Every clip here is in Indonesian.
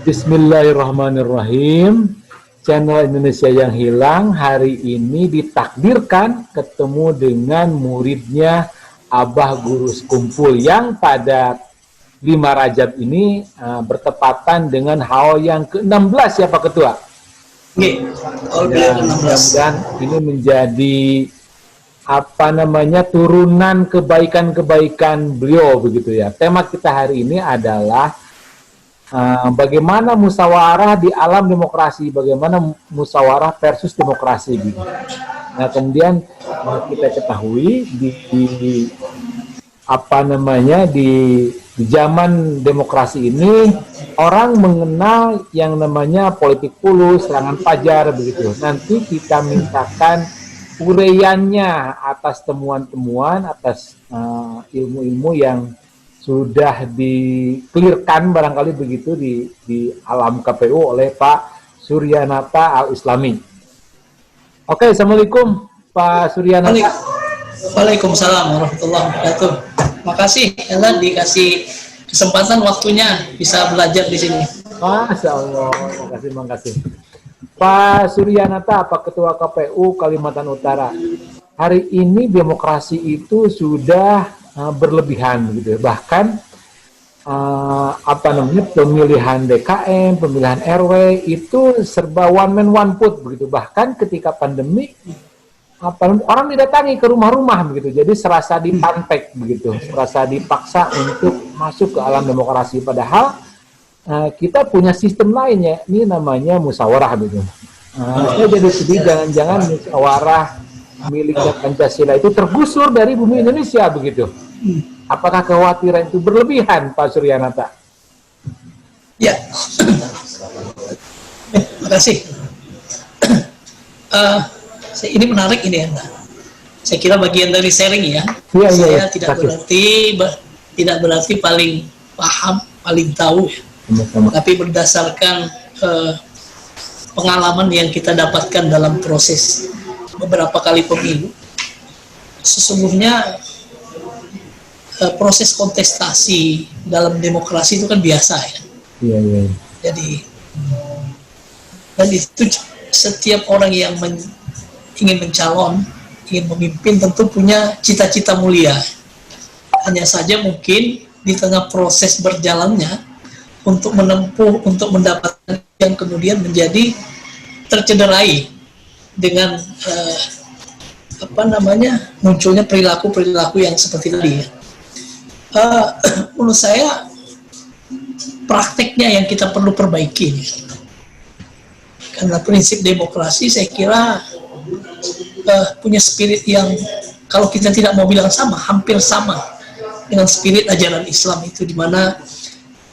Bismillahirrahmanirrahim. Channel Indonesia yang Hilang hari ini ditakdirkan ketemu dengan muridnya Abah Guru Sekumpul yang pada 5 Rajab ini bertepatan dengan haul yang ke-16 ya Pak Ketua. Dan ini menjadi turunan kebaikan-kebaikan beliau begitu ya. Tema kita hari ini adalah bagaimana musyawarah di alam demokrasi, bagaimana musyawarah versus demokrasi gitu. Nah, kemudian kita ketahui di zaman demokrasi ini orang mengenal yang namanya politik pulus, serangan fajar begitu. Nanti kita mintakan uraiannya atas temuan-temuan, atas ilmu-ilmu yang sudah dikelirkan barangkali begitu di alam KPU oleh Pak Suryanata Al-Islami. Oke, Assalamualaikum Pak Suryanata. Waalaikumsalam warahmatullahi wabarakatuh. Makasih Ella dikasih kesempatan waktunya bisa belajar di sini. Masya Allah, makasih. Pak Suryanata, Pak Ketua KPU Kalimantan Utara. Hari ini demokrasi itu sudah berlebihan gitu ya. Bahkan pemilihan DKM, pemilihan RW itu serba one man one vote begitu. Bahkan ketika pandemi orang didatangi ke rumah-rumah begitu. Jadi serasa dipantek begitu, serasa dipaksa untuk masuk ke alam demokrasi. Padahal kita punya sistem lainnya. Ini namanya musyawarah gitu. Saya jadi sedih jangan-jangan musyawarah miliknya Pancasila itu tergusur dari bumi Indonesia begitu. Apakah kekhawatiran itu berlebihan, Pak Suryanata? Ya, makasih. Ini menarik ini ya. Saya kira bagian dari sharing ya. Saya tidak berarti paling paham, paling tahu ya. Tapi berdasarkan pengalaman yang kita dapatkan dalam proses beberapa kali pemilu, sesungguhnya proses kontestasi dalam demokrasi itu kan biasa ya. Iya. Jadi dan itu setiap orang yang ingin mencalon, ingin memimpin tentu punya cita-cita mulia. Hanya saja mungkin di tengah proses berjalannya untuk menempuh, untuk mendapatkan yang kemudian menjadi tercederai dengan munculnya perilaku-perilaku yang seperti tadi ya. Menurut saya prakteknya yang kita perlu perbaiki karena prinsip demokrasi saya kira punya spirit yang kalau kita tidak mau bilang sama, hampir sama dengan spirit ajaran Islam itu, di mana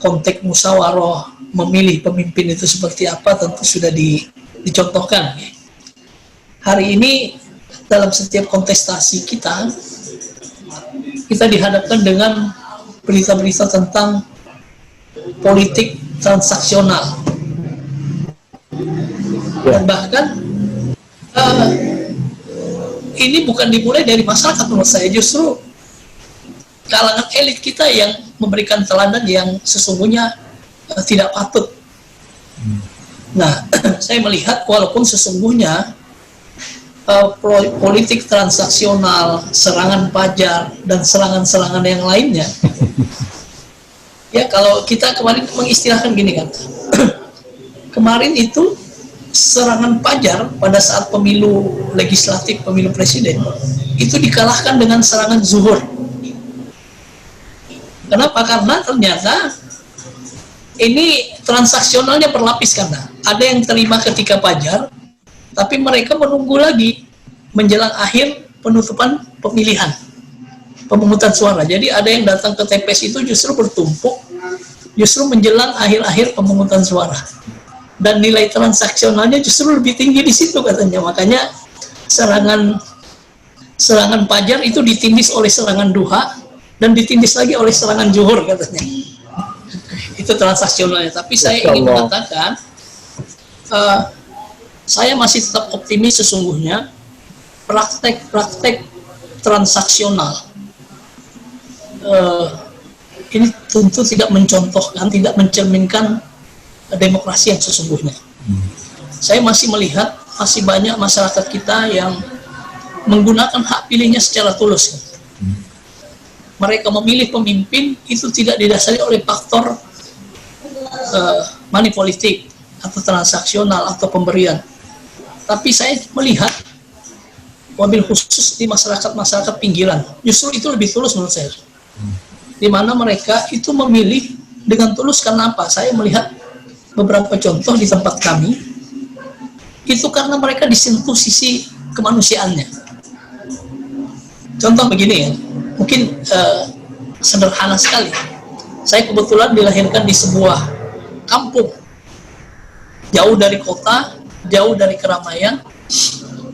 konteks musyawarah memilih pemimpin itu seperti apa tentu sudah dicontohkan. Hari ini dalam setiap kontestasi kita dihadapkan dengan berita-berita tentang politik transaksional. Dan bahkan ini bukan dimulai dari masyarakat menurut saya, justru kalangan elit kita yang memberikan teladan yang sesungguhnya tidak patut. Nah, saya melihat walaupun sesungguhnya politik transaksional, serangan pajar, dan serangan-serangan yang lainnya ya, kalau kita kemarin mengistilahkan gini kan, kemarin itu serangan pajar pada saat pemilu legislatif, pemilu presiden itu dikalahkan dengan serangan zuhur. Kenapa? Karena ternyata ini transaksionalnya berlapis, karena ada yang terima ketika pajar tapi mereka menunggu lagi menjelang akhir penutupan pemilihan, pemungutan suara. Jadi ada yang datang ke TPS itu justru bertumpuk, justru menjelang akhir-akhir pemungutan suara. Dan nilai transaksionalnya justru lebih tinggi di situ katanya. Makanya serangan pajar itu ditindis oleh serangan duha dan ditindis lagi oleh serangan zuhur katanya. Itu transaksionalnya. Tapi saya ingin mengatakan saya masih tetap optimis sesungguhnya praktek-praktek transaksional ini tentu tidak mencontohkan, tidak mencerminkan demokrasi yang sesungguhnya. Saya masih melihat masih banyak masyarakat kita yang menggunakan hak pilihnya secara tulus. Mereka memilih pemimpin itu tidak didasari oleh faktor money politik atau transaksional atau pemberian. Tapi saya melihat wabil khusus di masyarakat pinggiran, justru itu lebih tulus menurut saya. Di mana mereka itu memilih dengan tulus karena apa? Saya melihat beberapa contoh di tempat kami, itu karena mereka disentuh sisi kemanusiaannya. Contoh begini ya, mungkin sederhana sekali. Saya kebetulan dilahirkan di sebuah kampung, jauh dari kota, jauh dari keramaian,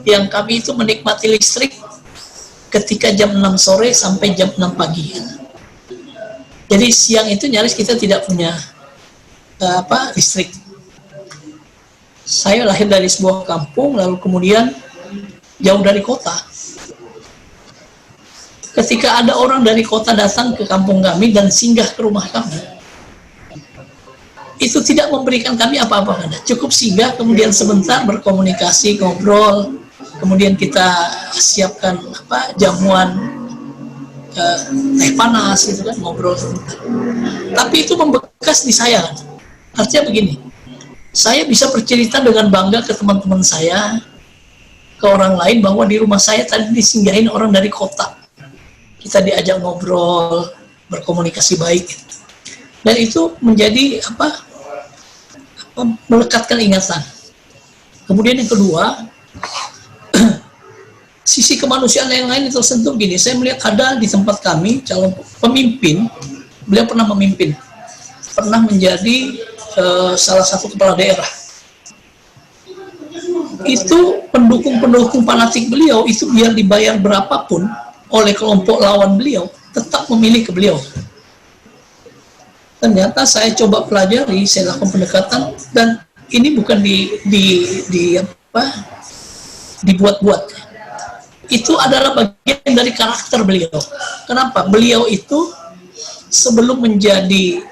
yang kami itu menikmati listrik ketika jam 6 sore sampai jam 6 pagi. Jadi siang itu nyaris kita tidak punya listrik. Saya lahir dari sebuah kampung, lalu kemudian jauh dari kota. Ketika ada orang dari kota datang ke kampung kami dan singgah ke rumah kami, itu tidak memberikan kami apa-apa, cukup singgah, kemudian sebentar berkomunikasi, ngobrol, kemudian kita siapkan jamuan teh panas gitu kan, ngobrol sebentar. Tapi itu membekas di saya. Artinya begini, saya bisa bercerita dengan bangga ke teman-teman saya, ke orang lain, bahwa di rumah saya tadi disinggahin orang dari kota. Kita diajak ngobrol, berkomunikasi baik, dan itu menjadi melekatkan ingatan. Kemudian yang kedua, sisi kemanusiaan yang lain itu tersentuh gini. Saya melihat ada di tempat kami calon pemimpin, beliau pernah memimpin, pernah menjadi salah satu kepala daerah. Itu pendukung-pendukung fanatik beliau itu biar dibayar berapapun oleh kelompok lawan beliau, tetap memilih ke beliau. Ternyata saya coba pelajari, saya lakukan pendekatan, dan ini bukan dibuat-buat. Itu adalah bagian dari karakter beliau. Kenapa? Beliau itu sebelum menjadi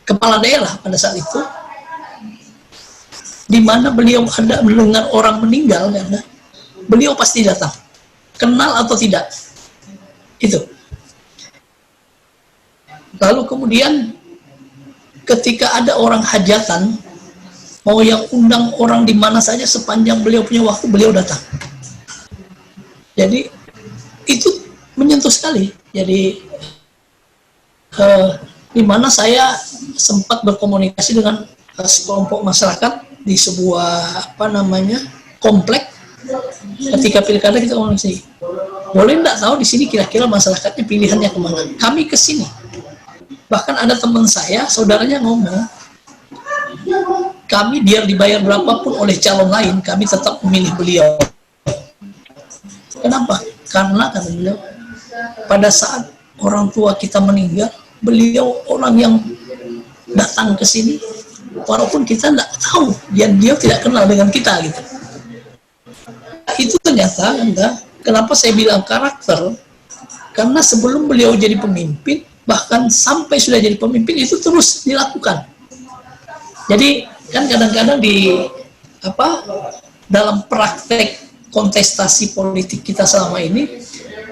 kepala daerah pada saat itu, di mana beliau ada mendengar orang meninggal, beliau pasti datang, kenal atau tidak, itu. Lalu kemudian ketika ada orang hajatan, mau yang undang orang di mana saja, sepanjang beliau punya waktu, beliau datang. Jadi itu menyentuh sekali. Jadi di mana saya sempat berkomunikasi dengan sekelompok masyarakat di sebuah komplek. Ketika pilkada kita komunikasi, boleh nggak tahu di sini kira-kira masyarakatnya pilihannya kemana? Kami ke sini. Bahkan ada teman saya, saudaranya ngomong, kami biar dibayar berapapun oleh calon lain, kami tetap memilih beliau. Kenapa? Karena kata beliau, pada saat orang tua kita meninggal, beliau orang yang datang ke sini, walaupun kita nggak tahu, dia tidak kenal dengan kita gitu. Itu ternyata, kenapa saya bilang karakter? Karena sebelum beliau jadi pemimpin, bahkan sampai sudah jadi pemimpin, itu terus dilakukan. Jadi kan kadang-kadang dalam praktek kontestasi politik kita selama ini,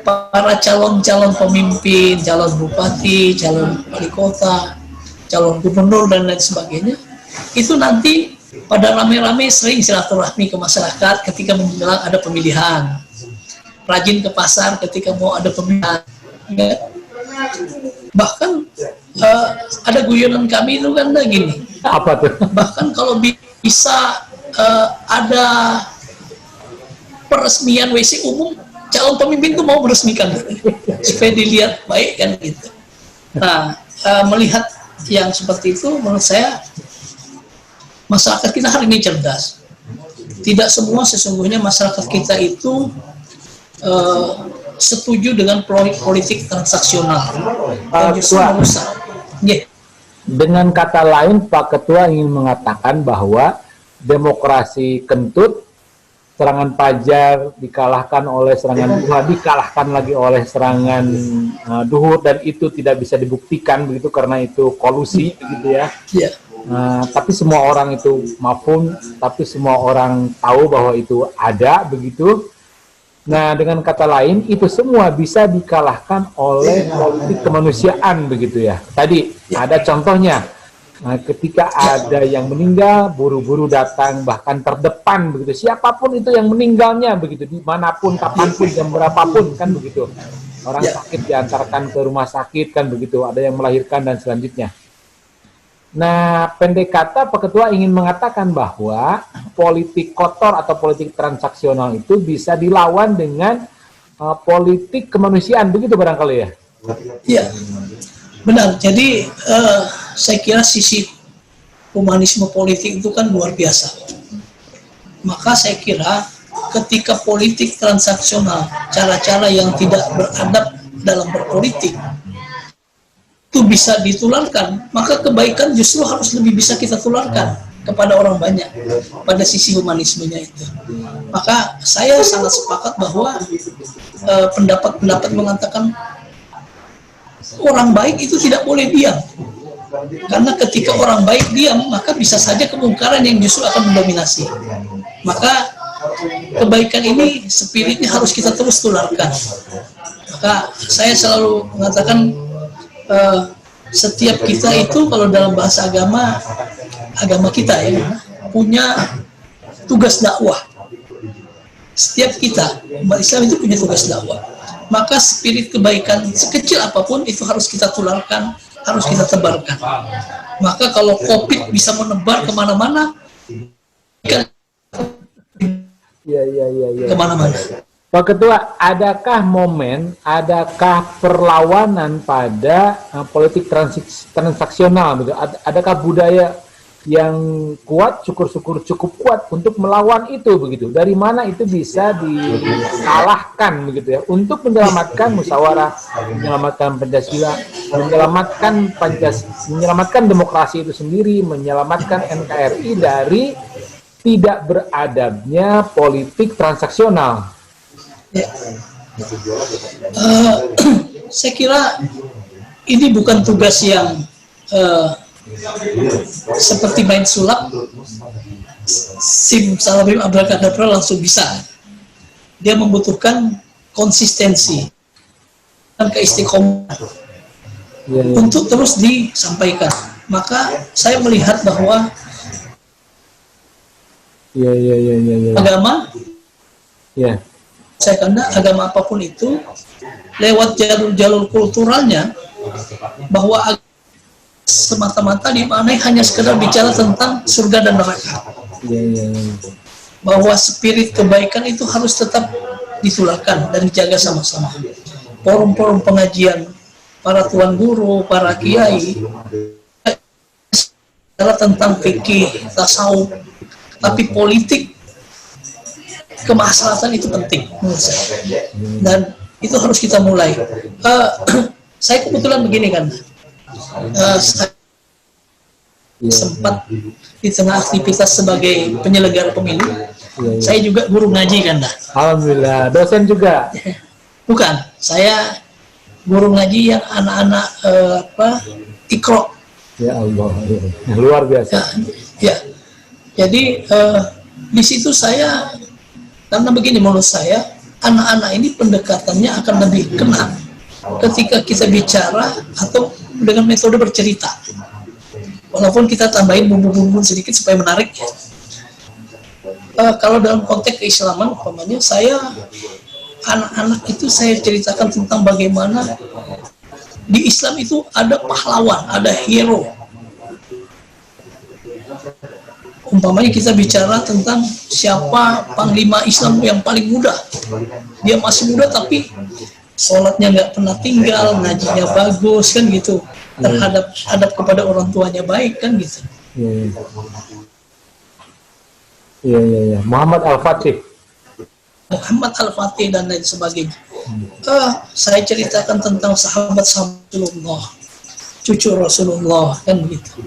para calon-calon pemimpin, calon bupati, calon wali kota, calon gubernur dan lain sebagainya, itu nanti pada rame-rame sering silaturahmi ke masyarakat ketika menjelang ada pemilihan, rajin ke pasar ketika mau ada pemilihan. Bahkan ada guyonan kami itu kan gini. Apa tuh? Bahkan kalau bisa ada peresmian WC umum, calon pemimpin itu mau meresmikan supaya dilihat baik kan gitu. Nah, melihat yang seperti itu, menurut saya masyarakat kita hari ini cerdas. Tidak semua sesungguhnya masyarakat kita itu setuju dengan politik transaksional yang justru merusak. Yeah. Dengan kata lain, Pak Ketua ingin mengatakan bahwa demokrasi kentut, serangan Fajar dikalahkan oleh serangan Duha, dikalahkan lagi oleh serangan Duhur, dan itu tidak bisa dibuktikan begitu karena itu kolusi begitu ya. Yeah. Tapi semua orang itu mafhum, tapi semua orang tahu bahwa itu ada begitu. Nah, dengan kata lain, itu semua bisa dikalahkan oleh politik kemanusiaan begitu ya. Tadi ada contohnya, ketika ada yang meninggal, buru-buru datang, bahkan terdepan begitu. Siapapun itu yang meninggalnya begitu, dimanapun, kapanpun, jam berapapun kan begitu. Orang sakit diantarkan ke rumah sakit kan begitu. Ada yang melahirkan dan selanjutnya. Nah, pendek kata Pak Ketua ingin mengatakan bahwa politik kotor atau politik transaksional itu bisa dilawan dengan politik kemanusiaan, begitu barangkali ya? Iya, benar. Jadi saya kira sisi humanisme politik itu kan luar biasa. Maka saya kira ketika politik transaksional, cara-cara yang tidak beradab dalam berpolitik, itu bisa ditularkan, maka kebaikan justru harus lebih bisa kita tularkan kepada orang banyak pada sisi humanismenya itu. Maka saya sangat sepakat bahwa pendapat-pendapat mengatakan orang baik itu tidak boleh diam, karena ketika orang baik diam maka bisa saja kemungkaran yang justru akan mendominasi. Maka kebaikan ini spiritnya harus kita terus tularkan. Maka saya selalu mengatakan setiap kita itu kalau dalam bahasa agama kita ya punya tugas dakwah. Setiap kita umat Islam itu punya tugas dakwah. Maka spirit kebaikan sekecil apapun itu harus kita tularkan, harus kita tebarkan. Maka kalau COVID bisa menebar kemana-mana, kemana-mana. Pak Ketua, adakah momen, adakah perlawanan pada politik transaksional? Gitu? Adakah budaya yang kuat, syukur-syukur cukup kuat untuk melawan itu begitu? Dari mana itu bisa dikalahkan begitu ya? Untuk menyelamatkan musyawarah, menyelamatkan Pancasila, menyelamatkan demokrasi itu sendiri, menyelamatkan NKRI dari tidak beradabnya politik transaksional. Ya. Saya kira ini bukan tugas yang seperti main sulap, sim salabim abrakadabra langsung bisa. Dia membutuhkan konsistensi dan keistiqomahan untuk terus disampaikan. Maka saya melihat bahwa agama saya kira agama apapun itu lewat jalur-jalur kulturalnya, bahwa semata-mata dimaknai hanya sekedar bicara tentang surga dan neraka. Bahwa spirit kebaikan itu harus tetap ditularkan dan dijaga sama-sama. Forum-forum pengajian para tuan guru, para kiai adalah tentang fikih, tasawuf, tapi politik kemaslahatan itu penting menurut saya, dan itu harus kita mulai. Saya kebetulan begini kan, saya sempat di tengah aktivitas sebagai penyelenggara pemilu, saya juga guru ngaji kan dah. Alhamdulillah, dosen juga? Bukan, saya guru ngaji yang anak-anak Iqra. Ya Allah, luar biasa. Ya. Jadi di situ saya, karena begini menurut saya, anak-anak ini pendekatannya akan lebih kena ketika kita bicara atau dengan metode bercerita. Walaupun kita tambahin bumbu-bumbu sedikit supaya menarik ya. Kalau dalam konteks keislaman, umpamanya saya, anak-anak itu saya ceritakan tentang bagaimana di Islam itu ada pahlawan, ada hero. Umpamanya kita bicara tentang siapa panglima Islam yang paling muda. Dia masih muda tapi sholatnya nggak pernah tinggal, ngajinya bagus kan gitu. Terhadap adab kepada orang tuanya baik kan gitu. Iya. Muhammad Al-Fatih. Dan lain sebagainya. Saya ceritakan tentang sahabat Rasulullah, cucu Rasulullah kan begitu.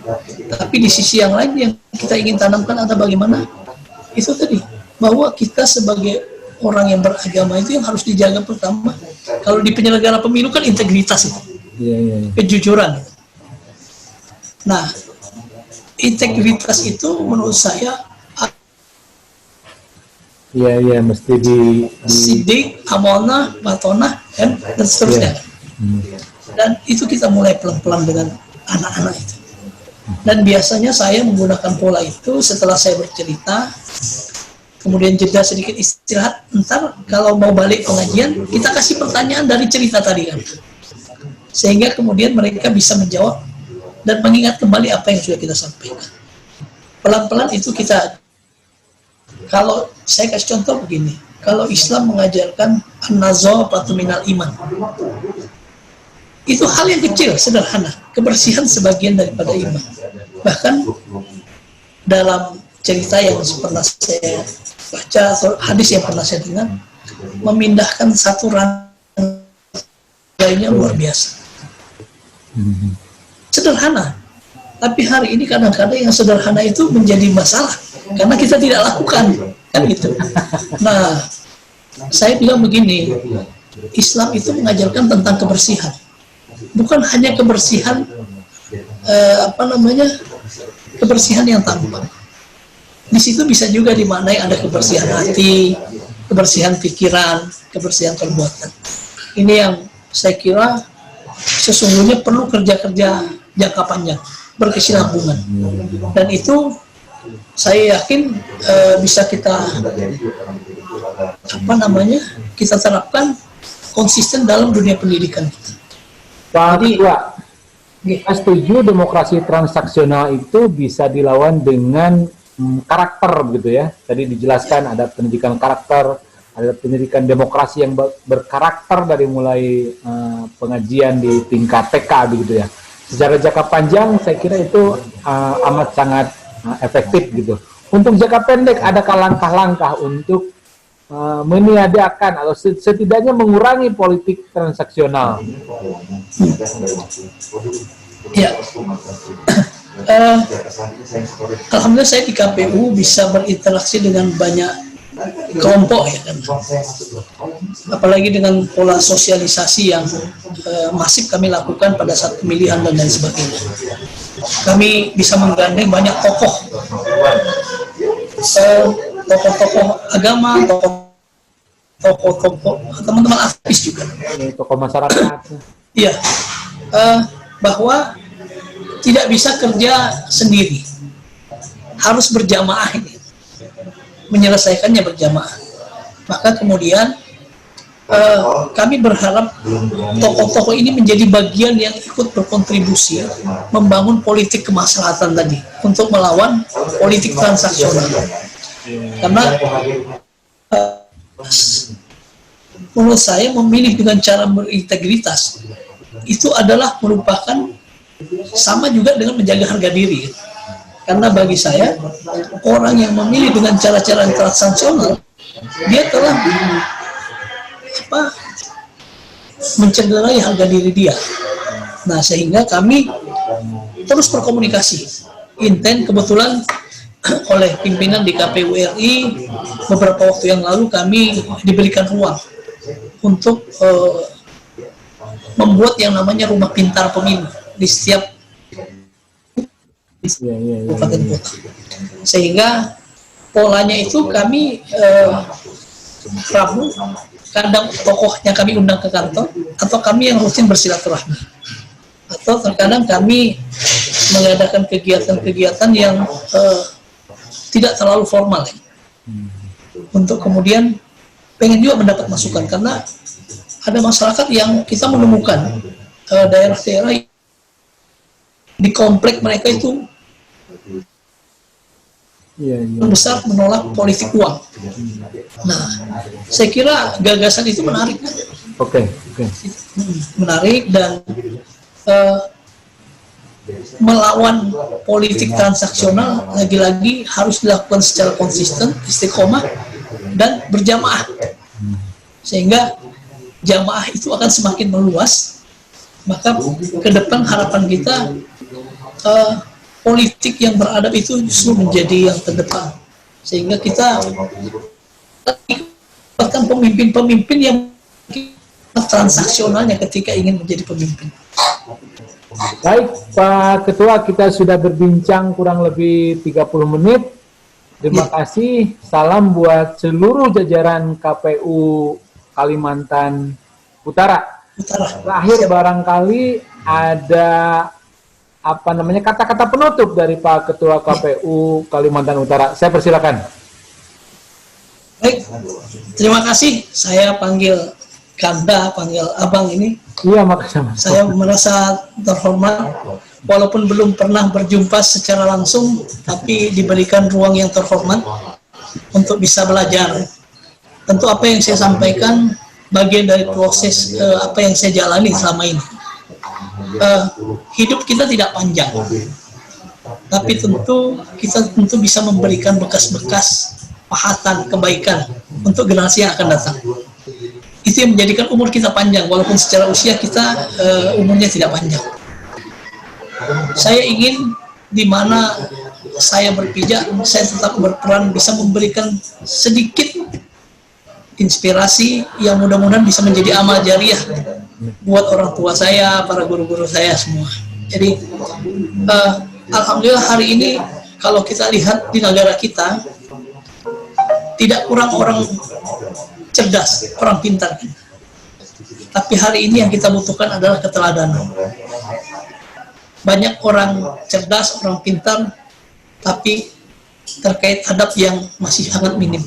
Tapi di sisi yang lain yang kita ingin tanamkan ada bagaimana itu tadi, bahwa kita sebagai orang yang beragama itu yang harus dijaga pertama. Kalau di penyelenggara pemilu kan integritas itu, kejujuran. Nah integritas itu menurut saya Iya, mesti sidik, amanah, batonah, dan seterusnya. Dan itu kita mulai pelan-pelan dengan anak-anak itu. Dan biasanya saya menggunakan pola itu setelah saya bercerita, kemudian jeda sedikit istirahat, ntar kalau mau balik pengajian, kita kasih pertanyaan dari cerita tadi kan. Sehingga kemudian mereka bisa menjawab dan mengingat kembali apa yang sudah kita sampaikan. Pelan-pelan itu kita, kalau saya kasih contoh begini, kalau Islam mengajarkan an-nazafatu minal iman, itu hal yang kecil, sederhana, kebersihan sebagian daripada iman. Bahkan dalam cerita yang pernah saya baca atau hadis yang pernah saya dengar, memindahkan satu rantainya luar biasa. Sederhana, tapi hari ini kadang-kadang yang sederhana itu menjadi masalah karena kita tidak lakukan, kan gitu. Nah, saya bilang begini, Islam itu mengajarkan tentang kebersihan, bukan hanya kebersihan kebersihan yang tampak. Di situ bisa juga dimaknai ada kebersihan hati, kebersihan pikiran, kebersihan perbuatan. Ini yang saya kira sesungguhnya perlu kerja-kerja jangka panjang, berkesinambungan. Dan itu saya yakin bisa kita kita terapkan konsisten dalam dunia pendidikan kita. Pak Ketua, saya setuju demokrasi transaksional itu bisa dilawan dengan karakter begitu ya. Tadi dijelaskan ada pendidikan karakter, ada pendidikan demokrasi yang berkarakter dari mulai pengajian di tingkat TK begitu ya. Secara jangka panjang saya kira itu amat sangat efektif gitu. Untuk jangka pendek adakah langkah-langkah untuk meniadakan atau setidaknya mengurangi politik transaksional? Ya, alhamdulillah saya di KPU bisa berinteraksi dengan banyak kelompok ya kan. Apalagi dengan pola sosialisasi yang masif kami lakukan pada saat pemilihan dan lain sebagainya. Kami bisa menggandeng banyak tokoh agama, tokoh teman-teman aktivis juga, tokoh masyarakat. Iya, bahwa tidak bisa kerja sendiri, harus berjamaah ini, menyelesaikannya berjamaah. Maka kemudian kami berharap tokoh-tokoh ini menjadi bagian yang ikut berkontribusi membangun politik kemaslahatan tadi untuk melawan politik transaksional. Karena menurut saya memilih dengan cara berintegritas itu adalah merupakan sama juga dengan menjaga harga diri. Karena bagi saya orang yang memilih dengan cara-cara transaksional dia telah mencederai harga diri dia. Nah, sehingga kami terus berkomunikasi intens. Kebetulan oleh pimpinan di KPU RI beberapa waktu yang lalu kami diberikan ruang untuk membuat yang namanya rumah pintar pemilu di setiap kabupaten kota. Sehingga polanya itu kami Rabu kadang tokohnya kami undang ke kantor, atau kami yang rutin bersilaturahmi, atau terkadang kami mengadakan kegiatan-kegiatan yang tidak terlalu formal untuk kemudian pengen juga mendapat masukan. Karena ada masyarakat yang kita menemukan daerah-daerah di komplek mereka itu besar menolak politik uang. Nah, saya kira gagasan itu menarik. Oke. Menarik dan melawan politik transaksional lagi-lagi harus dilakukan secara konsisten, istiqomah dan berjamaah. Sehingga jamaah itu akan semakin meluas. Maka ke depan harapan kita politik yang beradab itu justru menjadi yang terdepan, sehingga kita bahkan pemimpin-pemimpin yang transaksionalnya ketika ingin menjadi pemimpin. Baik, Pak Ketua, kita sudah berbincang kurang lebih 30 menit. Terima kasih. Salam buat seluruh jajaran KPU Kalimantan Utara. Terakhir barangkali ada kata-kata penutup dari Pak Ketua KPU Kalimantan Utara. Saya persilakan. Baik, terima kasih. Saya panggil Kanda, panggil Abang ini. Iya, makasih. Saya merasa terhormat, walaupun belum pernah berjumpa secara langsung, tapi diberikan ruang yang terhormat untuk bisa belajar. Tentu apa yang saya sampaikan bagian dari proses apa yang saya jalani selama ini. Hidup kita tidak panjang, tapi kita tentu bisa memberikan bekas-bekas pahatan kebaikan untuk generasi yang akan datang. Itu yang menjadikan umur kita panjang, walaupun secara usia kita umurnya tidak panjang. Saya ingin di mana saya berpijak, saya tetap berperan bisa memberikan sedikit inspirasi yang mudah-mudahan bisa menjadi amal jariah buat orang tua saya, para guru-guru saya semua. Jadi alhamdulillah hari ini kalau kita lihat di negara kita tidak kurang orang cerdas, orang pintar. Tapi hari ini yang kita butuhkan adalah keteladanan. Banyak orang cerdas, orang pintar, tapi terkait adab yang masih sangat minim.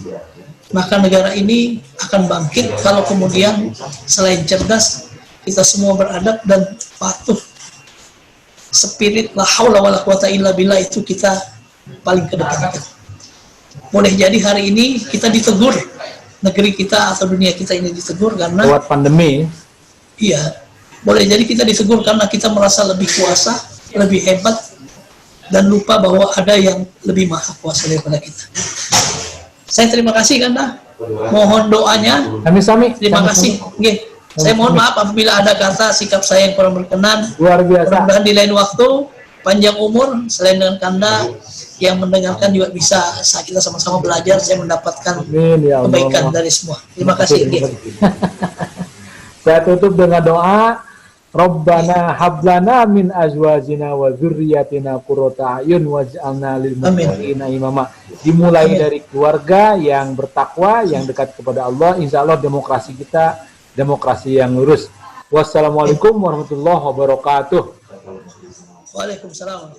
Maka negara ini akan bangkit kalau kemudian selain cerdas, kita semua beradab dan patuh. Spirit la haula wala quwata illa billah itu kita paling kedepankan. Boleh jadi hari ini kita ditegur, negeri kita atau dunia kita ini ditegur karena lewat pandemi. Iya, boleh jadi kita ditegur karena kita merasa lebih kuasa, lebih hebat, dan lupa bahwa ada yang lebih maha kuasa daripada kita. Saya terima kasih Kanda, mohon doanya. Sami-sami. Terima kasih. Oke. Saya mohon maaf apabila ada kata sikap saya yang kurang berkenan. Luar biasa. Mudah-mudahan di lain waktu, panjang umur, selain dengan Kanda yang mendengarkan juga bisa saat kita sama-sama belajar, saya mendapatkan Amin, ya Allah. kebaikan dari semua. Terima kasih. Saya tutup dengan doa, Rabbana hablana min azwajina wa dzurriyyatina qurrata a'yun waj'alna lil muttaqina imama. Dimulai dari keluarga yang bertakwa, yang dekat kepada Allah, insya Allah demokrasi kita demokrasi yang lurus. Wassalamualaikum warahmatullahi wabarakatuh. Waalaikumsalam.